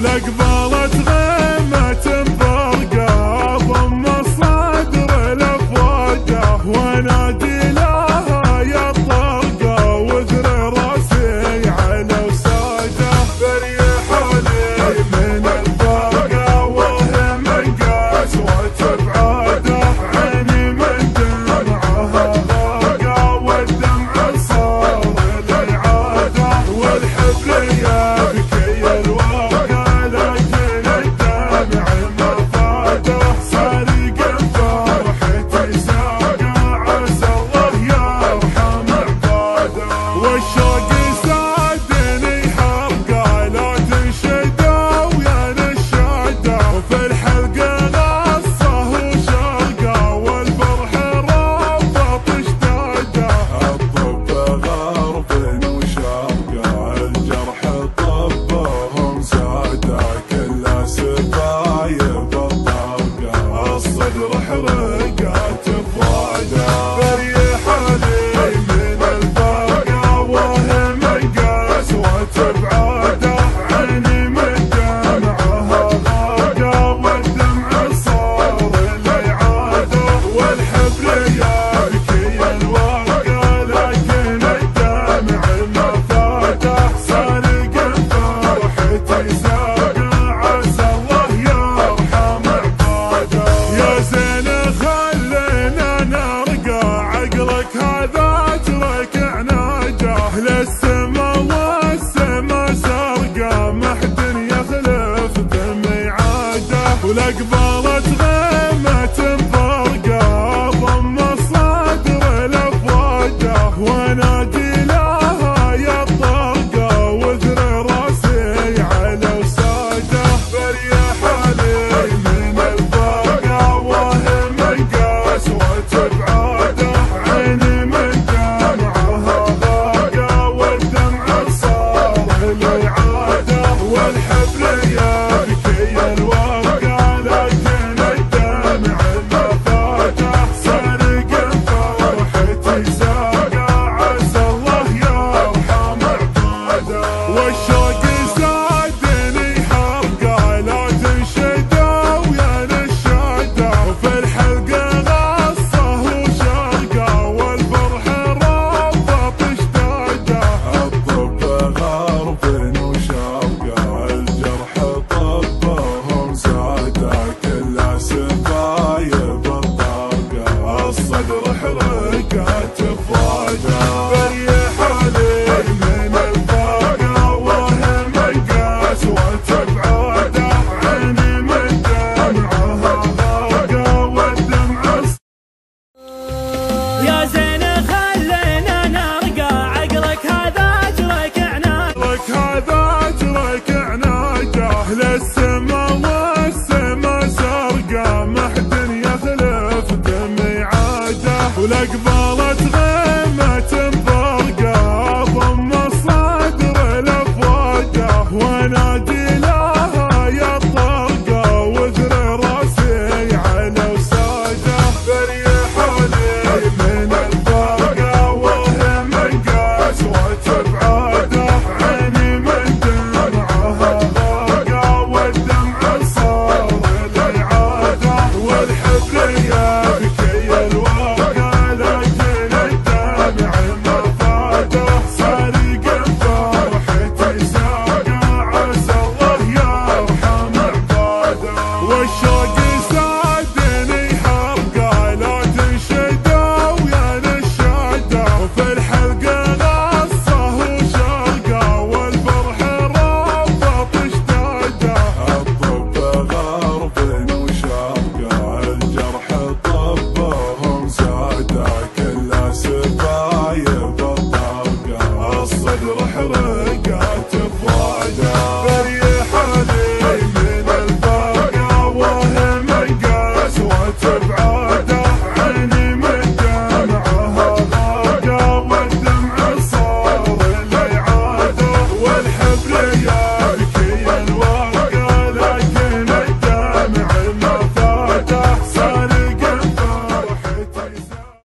ولقبالة غيمة فرقة ضم الصدر لفوقه وانادي لها يا الطرقة واثري راسي على وساده فريحاني من الفرقة وهي من قسوة بعاده عيني من دمعها غرقة والدمع صار الإعادة والحبل يبكي الورقة لكن الدمع ما فاده سارق فرحتي ساقه عسى الله يرحم عباده والشوق سادني حرقه لا تنشده ويا نشاده وفي الحلقه غصه وشرقه والفرح ربط اشتاده الطب غرب وشرقه الجرح طبهم ساده كله سفايف الطرقه الصدر حرقت فؤاده فريحاني من الفرقه وهي من قسوة بعاده عيني من دمعها غرقه والدمع صار الإعاده والحبل يبكي الورقه لكن الدمع ما فاده سارق فرحتي ساقه عسى الله يرحم عباده يا زين خلينا نرقى عقلك هذا اترك عناده للسما والسما سرقه ما حد يخلف بميعاده ولقبال